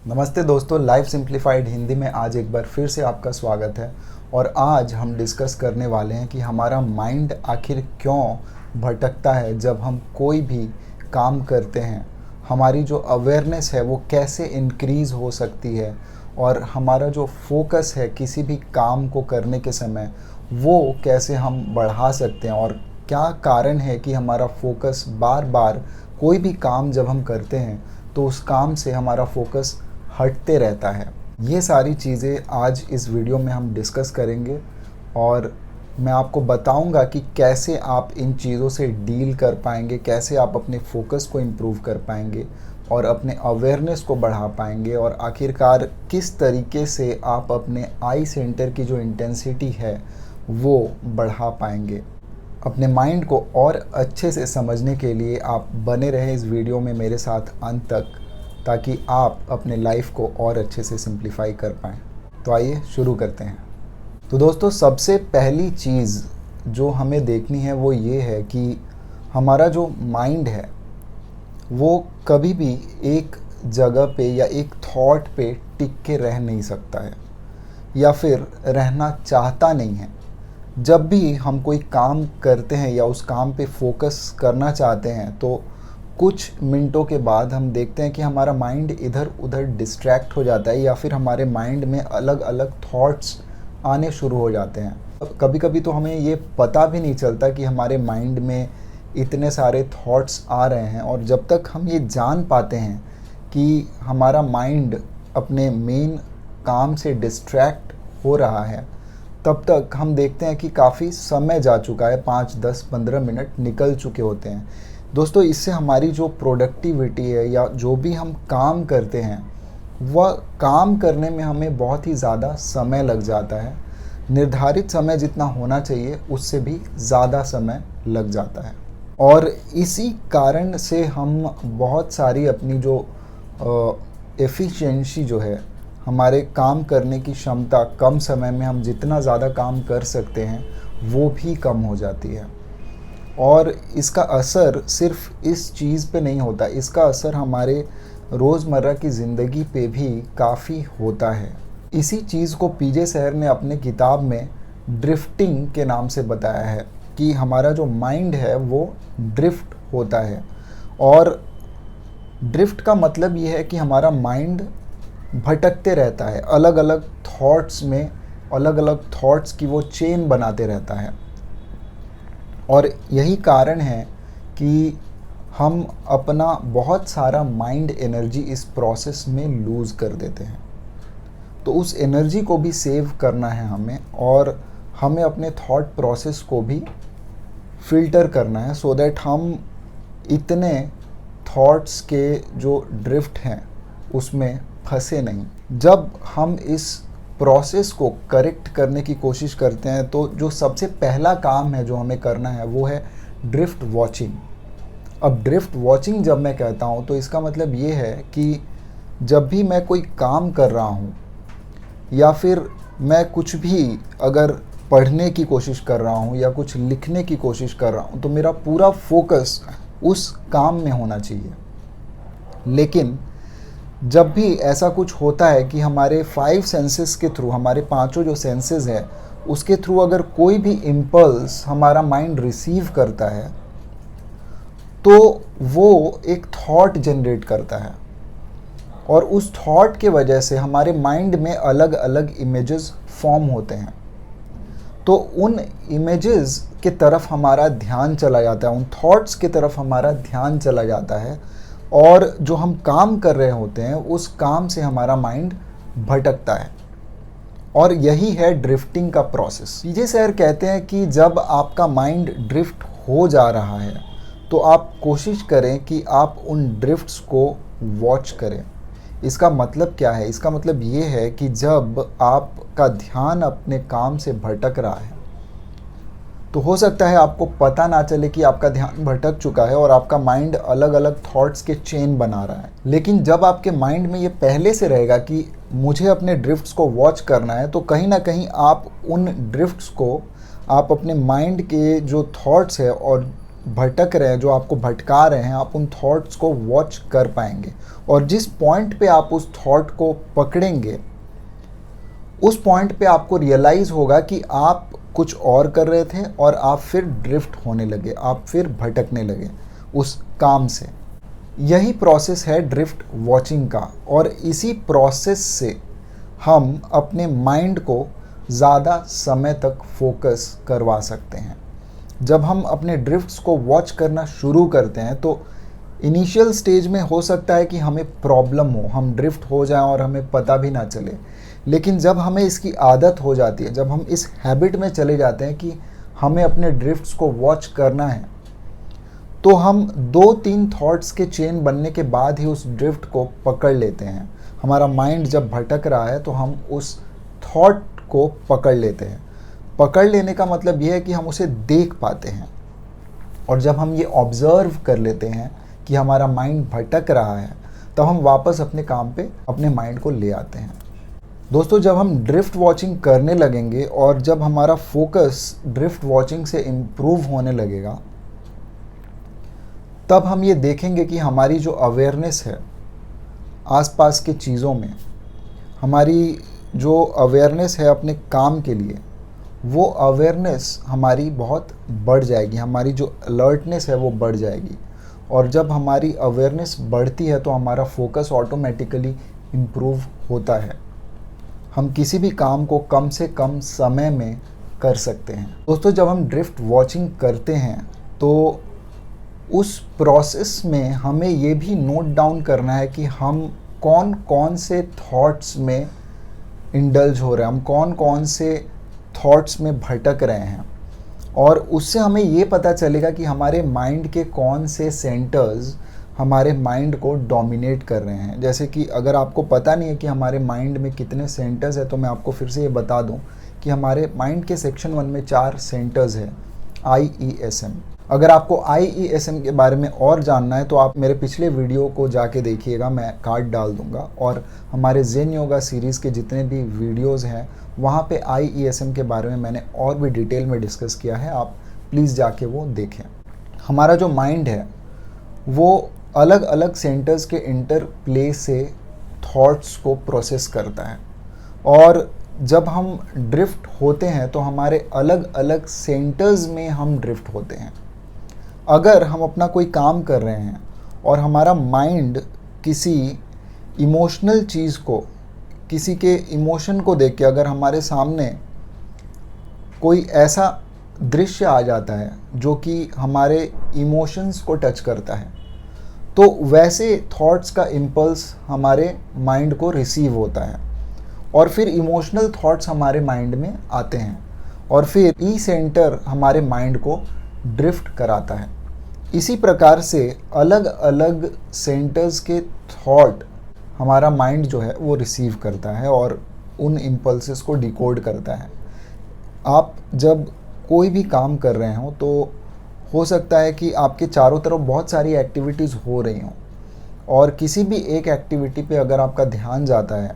नमस्ते दोस्तों, life simplified Hindi में आज एक बार फिर से आपका स्वागत है। और आज हम डिस्कस करने वाले हैं कि हमारा माइंड आखिर क्यों भटकता है जब हम कोई भी काम करते हैं। हमारी जो अवेयरनेस है वो कैसे इंक्रीज़ हो सकती है और हमारा जो फोकस है किसी भी काम को करने के समय वो कैसे हम बढ़ा सकते हैं, और क्या कारण है कि हमारा फोकस बार बार कोई भी काम जब हम करते हैं तो उस काम से हमारा फोकस हटते रहता है। ये सारी चीज़ें आज इस वीडियो में हम डिस्कस करेंगे और मैं आपको बताऊंगा कि कैसे आप इन चीज़ों से डील कर पाएंगे, कैसे आप अपने फोकस को इम्प्रूव कर पाएंगे और अपने अवेयरनेस को बढ़ा पाएंगे, और आखिरकार किस तरीके से आप अपने आई सेंटर की जो इंटेंसिटी है वो बढ़ा पाएंगे। अपने माइंड को और अच्छे से समझने के लिए आप बने रहें इस वीडियो में मेरे साथ अंत तक, ताकि आप अपने लाइफ को और अच्छे से सिंप्लीफाई कर पाएँ। तो आइए शुरू करते हैं। तो दोस्तों, सबसे पहली चीज़ जो हमें देखनी है वो ये है कि हमारा जो माइंड है वो कभी भी एक जगह पे या एक थॉट पे टिक के रह नहीं सकता है, या फिर रहना चाहता नहीं है। जब भी हम कोई काम करते हैं या उस काम पे फोकस करना चाहते हैं तो कुछ मिनटों के बाद हम देखते हैं कि हमारा माइंड इधर उधर डिस्ट्रैक्ट हो जाता है, या फिर हमारे माइंड में अलग अलग थॉट्स आने शुरू हो जाते हैं। कभी कभी तो हमें ये पता भी नहीं चलता कि हमारे माइंड में इतने सारे थॉट्स आ रहे हैं, और जब तक हम ये जान पाते हैं कि हमारा माइंड अपने मेन काम से डिस्ट्रैक्ट हो रहा है, तब तक हम देखते हैं कि काफ़ी समय जा चुका है, 5, 10, 15 मिनट निकल चुके होते हैं। दोस्तों, इससे हमारी जो प्रोडक्टिविटी है या जो भी हम काम करते हैं वह काम करने में हमें बहुत ही ज़्यादा समय लग जाता है। निर्धारित समय जितना होना चाहिए उससे भी ज़्यादा समय लग जाता है, और इसी कारण से हम बहुत सारी अपनी जो एफिशिएंसी जो है, हमारे काम करने की क्षमता, कम समय में हम जितना ज़्यादा काम कर सकते हैं वो भी कम हो जाती है। और इसका असर सिर्फ इस चीज़ पे नहीं होता, इसका असर हमारे रोज़मर्रा की ज़िंदगी पे भी काफ़ी होता है। इसी चीज़ को पीजे सहर ने अपने किताब में ड्रिफ्टिंग के नाम से बताया है कि हमारा जो माइंड है वो ड्रिफ्ट होता है। और ड्रिफ्ट का मतलब ये है कि हमारा माइंड भटकते रहता है, अलग अलग थॉट्स में अलग अलग थॉट्स की वो चेन बनाते रहता है। और यही कारण है कि हम अपना बहुत सारा माइंड एनर्जी इस प्रोसेस में लूज़ कर देते हैं। तो उस एनर्जी को भी सेव करना है हमें, और हमें अपने थॉट प्रोसेस को भी फिल्टर करना है, सो दैट हम इतने थॉट्स के जो ड्रिफ्ट हैं उसमें फंसे नहीं। जब हम इस प्रोसेस को करेक्ट करने की कोशिश करते हैं तो जो सबसे पहला काम है जो हमें करना है वो है ड्रिफ्ट वॉचिंग। अब ड्रिफ्ट वॉचिंग जब मैं कहता हूँ तो इसका मतलब ये है कि जब भी मैं कोई काम कर रहा हूँ या फिर मैं कुछ भी अगर पढ़ने की कोशिश कर रहा हूँ या कुछ लिखने की कोशिश कर रहा हूँ तो मेरा पूरा फोकस उस काम में होना चाहिए। लेकिन जब भी ऐसा कुछ होता है कि हमारे 5 सेंसेस के थ्रू, हमारे पांचों जो सेंसेस हैं उसके थ्रू अगर कोई भी इम्पल्स हमारा माइंड रिसीव करता है तो वो एक थॉट जनरेट करता है, और उस थॉट के वजह से हमारे माइंड में अलग अलग इमेजेस फॉर्म होते हैं। तो उन इमेजेस के तरफ हमारा ध्यान चला जाता है, उन थॉट्स की तरफ हमारा ध्यान चला जाता है, और जो हम काम कर रहे होते हैं उस काम से हमारा माइंड भटकता है। और यही है ड्रिफ्टिंग का प्रोसेस। पीजे सहर कहते हैं कि जब आपका माइंड ड्रिफ्ट हो जा रहा है तो आप कोशिश करें कि आप उन ड्रिफ्ट्स को वॉच करें। इसका मतलब क्या है? इसका मतलब ये है कि जब आपका ध्यान अपने काम से भटक रहा है तो हो सकता है आपको पता ना चले कि आपका ध्यान भटक चुका है और आपका माइंड अलग अलग थॉट्स के चेन बना रहा है। लेकिन जब आपके माइंड में ये पहले से रहेगा कि मुझे अपने ड्रिफ्ट्स को वॉच करना है, तो कहीं ना कहीं आप उन ड्रिफ्ट्स को, आप अपने माइंड के जो थॉट्स है और भटक रहे हैं, जो आपको भटका रहे हैं, आप उन थॉट्स को वॉच कर पाएंगे। और जिस पॉइंट पे आप उस थॉट को पकड़ेंगे, उस पॉइंट पे आपको रियलाइज़ होगा कि आप कुछ और कर रहे थे और आप फिर ड्रिफ्ट होने लगे, आप फिर भटकने लगे उस काम से। यही प्रोसेस है ड्रिफ्ट वॉचिंग का, और इसी प्रोसेस से हम अपने माइंड को ज़्यादा समय तक फोकस करवा सकते हैं। जब हम अपने ड्रिफ्ट्स को वॉच करना शुरू करते हैं तो इनिशियल स्टेज में हो सकता है कि हमें प्रॉब्लम हो, हम ड्रिफ्ट हो जाएं और हमें पता भी ना चले। लेकिन जब हमें इसकी आदत हो जाती है, जब हम इस हैबिट में चले जाते हैं कि हमें अपने ड्रिफ्ट्स को वॉच करना है, तो हम 2-3 थॉट्स के चेन बनने के बाद ही उस ड्रिफ्ट को पकड़ लेते हैं। हमारा माइंड जब भटक रहा है तो हम उस थॉट को पकड़ लेते हैं। पकड़ लेने का मतलब यह है कि हम उसे देख पाते हैं, और जब हम ये ऑब्ज़र्व कर लेते हैं कि हमारा माइंड भटक रहा है, तब हम वापस अपने काम पे अपने माइंड को ले आते हैं। दोस्तों, जब हम ड्रिफ्ट वॉचिंग करने लगेंगे और जब हमारा फोकस ड्रिफ्ट वॉचिंग से इम्प्रूव होने लगेगा, तब हम ये देखेंगे कि हमारी जो अवेयरनेस है आसपास के चीज़ों में, हमारी जो अवेयरनेस है अपने काम के लिए, वो अवेयरनेस हमारी बहुत बढ़ जाएगी, हमारी जो अलर्टनेस है वो बढ़ जाएगी। और जब हमारी अवेयरनेस बढ़ती है तो हमारा फोकस ऑटोमेटिकली इम्प्रूव होता है। हम किसी भी काम को कम से कम समय में कर सकते हैं। दोस्तों, जब हम ड्रिफ्ट वॉचिंग करते हैं तो उस प्रोसेस में हमें ये भी नोट डाउन करना है कि हम कौन कौन से थॉट्स में इंडल्ज हो रहे हैं, हम कौन कौन से थॉट्स में भटक रहे हैं। और उससे हमें ये पता चलेगा कि हमारे माइंड के कौन से सेंटर्स हमारे माइंड को डोमिनेट कर रहे हैं। जैसे कि अगर आपको पता नहीं है कि हमारे माइंड में कितने सेंटर्स है, तो मैं आपको फिर से ये बता दूं कि हमारे माइंड के सेक्शन 1 में 4 सेंटर्स है, IESM। अगर आपको IESM के बारे में और जानना है तो आप मेरे पिछले वीडियो को जाके देखिएगा, मैं कार्ड डाल दूंगा। और हमारे ज़ेन योगा सीरीज़ के जितने भी वीडियोज़ हैं वहाँ पे IESM के बारे में मैंने और भी डिटेल में डिस्कस किया है, आप प्लीज़ जाके वो देखें। हमारा जो माइंड है वो अलग अलग सेंटर्स के इंटरप्ले से थॉट्स को प्रोसेस करता है, और जब हम ड्रिफ्ट होते हैं तो हमारे अलग अलग सेंटर्स में हम ड्रिफ्ट होते हैं। अगर हम अपना कोई काम कर रहे हैं और हमारा माइंड किसी इमोशनल चीज़ को, किसी के इमोशन को देख के अगर हमारे सामने कोई ऐसा दृश्य आ जाता है जो कि हमारे इमोशंस को टच करता है, तो वैसे थॉट्स का इम्पल्स हमारे माइंड को रिसीव होता है, और फिर इमोशनल थॉट्स हमारे माइंड में आते हैं, और फिर ई सेंटर हमारे माइंड को ड्रिफ्ट कराता है। इसी प्रकार से अलग अलग सेंटर्स के थॉट हमारा माइंड जो है वो रिसीव करता है और उन इम्पल्सेस को डिकोड करता है। आप जब कोई भी काम कर रहे हो तो हो सकता है कि आपके चारों तरफ बहुत सारी एक्टिविटीज़ हो रही हों, और किसी भी एक एक्टिविटी पे अगर आपका ध्यान जाता है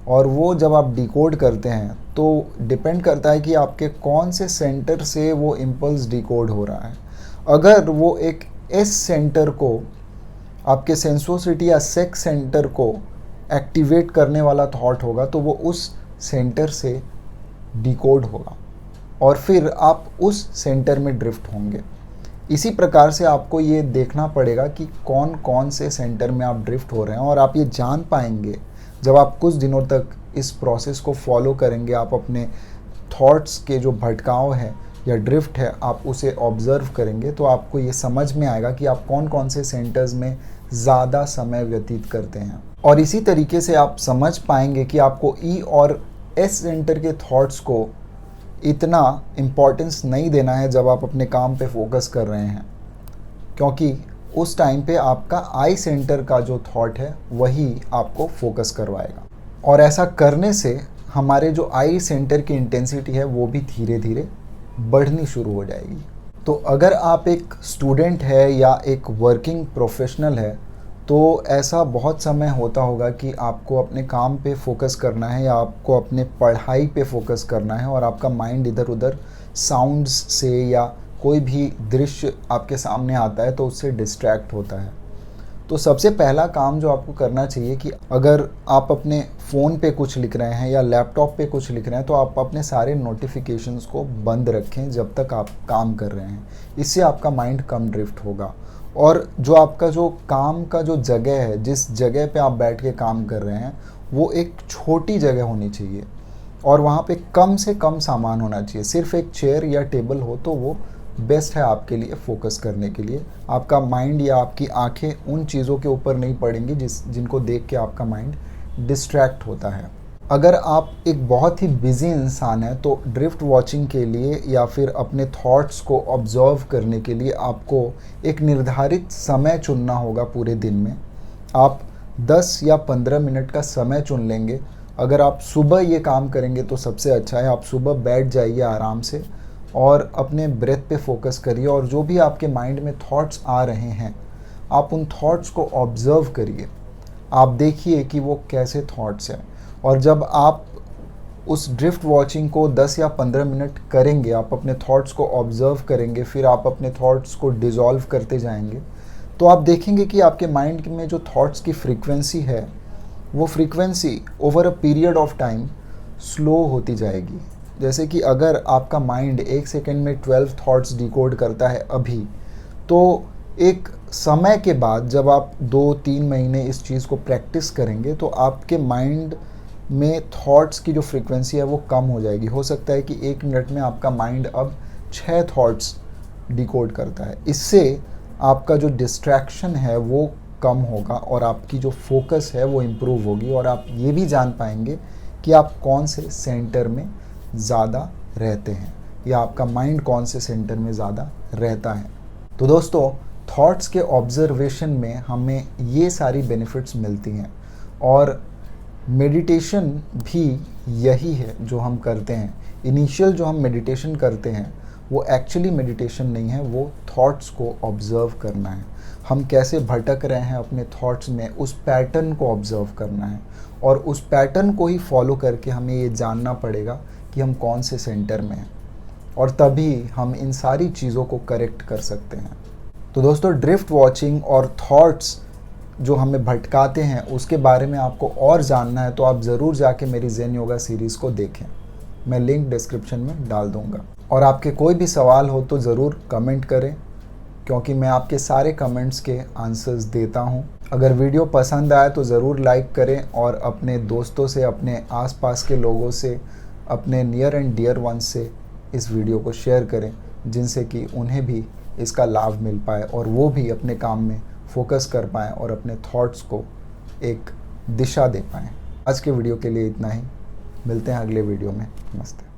और वो जब आप डिकोड करते हैं तो डिपेंड करता है कि आपके कौन से सेंटर से वो इम्पल्स डिकोड हो रहा है। अगर वो एक एस सेंटर को, आपके सेंसोसिटी या सेक्स सेंटर को एक्टिवेट करने वाला थॉट होगा तो वो उस सेंटर से डिकोड होगा, और फिर आप उस सेंटर में ड्रिफ्ट होंगे। इसी प्रकार से आपको ये देखना पड़ेगा कि कौन कौन से सेंटर में आप ड्रिफ्ट हो रहे हैं, और आप ये जान पाएंगे जब आप कुछ दिनों तक इस प्रोसेस को फॉलो करेंगे। आप अपने थॉट्स के जो भटकाव है या ड्रिफ्ट है, आप उसे ऑब्ज़र्व करेंगे तो आपको ये समझ में आएगा कि आप कौन कौन से सेंटर्स में ज़्यादा समय व्यतीत करते हैं। और इसी तरीके से आप समझ पाएंगे कि आपको ई और एस सेंटर के थॉट्स को इतना इम्पोर्टेंस नहीं देना है जब आप अपने काम पे फोकस कर रहे हैं, क्योंकि उस टाइम पे आपका आई सेंटर का जो थॉट है वही आपको फोकस करवाएगा। और ऐसा करने से हमारे जो आई सेंटर की इंटेंसिटी है वो भी धीरे धीरे बढ़नी शुरू हो जाएगी। तो अगर आप एक स्टूडेंट है या एक वर्किंग प्रोफेशनल है तो ऐसा बहुत समय होता होगा कि आपको अपने काम पे फोकस करना है या आपको अपने पढ़ाई पे फोकस करना है, और आपका माइंड इधर उधर साउंड्स से या कोई भी दृश्य आपके सामने आता है तो उससे डिस्ट्रैक्ट होता है। तो सबसे पहला काम जो आपको करना चाहिए कि अगर आप अपने फ़ोन पे कुछ लिख रहे हैं या लैपटॉप पे कुछ लिख रहे हैं तो आप अपने सारे नोटिफिकेशंस को बंद रखें जब तक आप काम कर रहे हैं। इससे आपका माइंड कम ड्रिफ्ट होगा। और जो आपका जो काम का जो जगह है, जिस जगह पे आप बैठ के काम कर रहे हैं, वो एक छोटी जगह होनी चाहिए और वहाँ पे कम से कम सामान होना चाहिए। सिर्फ एक चेयर या टेबल हो तो वो बेस्ट है आपके लिए फ़ोकस करने के लिए। आपका माइंड या आपकी आंखें उन चीज़ों के ऊपर नहीं पड़ेंगी जिनको देख के आपका माइंड डिस्ट्रैक्ट होता है। अगर आप एक बहुत ही बिजी इंसान हैं तो ड्रिफ्ट वॉचिंग के लिए या फिर अपने थॉट्स को ऑब्जर्व करने के लिए आपको एक निर्धारित समय चुनना होगा पूरे दिन में। आप 10 या 15 मिनट का समय चुन लेंगे। अगर आप सुबह ये काम करेंगे तो सबसे अच्छा है। आप सुबह बैठ जाइए आराम से और अपने ब्रेथ पे फोकस करिए और जो भी आपके माइंड में थॉट्स आ रहे हैं आप उन थॉट्स को ऑब्ज़र्व करिए। आप देखिए कि वो कैसे थॉट्स हैं और जब आप उस ड्रिफ्ट वॉचिंग को 10 या 15 मिनट करेंगे, आप अपने थॉट्स को ऑब्ज़र्व करेंगे, फिर आप अपने थॉट्स को डिज़ोल्व करते जाएंगे, तो आप देखेंगे कि आपके माइंड में जो थॉट्स की फ्रीक्वेंसी है वो frequency over a period of time slow होती जाएगी। जैसे कि अगर आपका माइंड 1 सेकेंड में 12 थॉट्स डिकोड करता है अभी, तो एक समय के बाद जब आप 2-3 महीने इस चीज़ को प्रैक्टिस करेंगे तो आपके माइंड में थॉट्स की जो फ्रीक्वेंसी है वो कम हो जाएगी। हो सकता है कि 1 मिनट में आपका माइंड अब 6 थॉट्स डिकोड करता है। इससे आपका जो डिस्ट्रैक्शन है वो कम होगा और आपकी जो फोकस है वो इम्प्रूव होगी और आप ये भी जान पाएंगे कि आप कौन से सेंटर में ज़्यादा रहते हैं या आपका माइंड कौन से सेंटर में ज़्यादा रहता है। तो दोस्तों, थॉट्स के ऑब्जर्वेशन में हमें ये सारी बेनिफिट्स मिलती हैं और मेडिटेशन भी यही है जो हम करते हैं। इनिशियल जो हम मेडिटेशन करते हैं वो एक्चुअली मेडिटेशन नहीं है, वो थॉट्स को ऑब्ज़र्व करना है। हम कैसे भटक रहे हैं अपने थॉट्स में, उस पैटर्न को ऑब्ज़र्व करना है और उस पैटर्न को ही फॉलो करके हमें ये जानना पड़ेगा कि हम कौन से सेंटर में हैं और तभी हम इन सारी चीज़ों को करेक्ट कर सकते हैं। तो दोस्तों, ड्रिफ्ट वॉचिंग और थॉट्स जो हमें भटकाते हैं उसके बारे में आपको और जानना है तो आप ज़रूर जाके मेरी ज़ेन योगा सीरीज़ को देखें। मैं लिंक डिस्क्रिप्शन में डाल दूँगा और आपके कोई भी सवाल हो तो ज़रूर कमेंट करें क्योंकि मैं आपके सारे कमेंट्स के आंसर्स देता हूं। अगर वीडियो पसंद आए तो ज़रूर लाइक करें और अपने दोस्तों से, अपने आसपास के लोगों से, अपने नियर एंड डियर वन से इस वीडियो को शेयर करें जिनसे कि उन्हें भी इसका लाभ मिल पाए और वो भी अपने काम में फोकस कर पाएँ और अपने थॉट्स को एक दिशा दे पाएँ। आज के वीडियो के लिए इतना ही। मिलते हैं अगले वीडियो में। नमस्ते।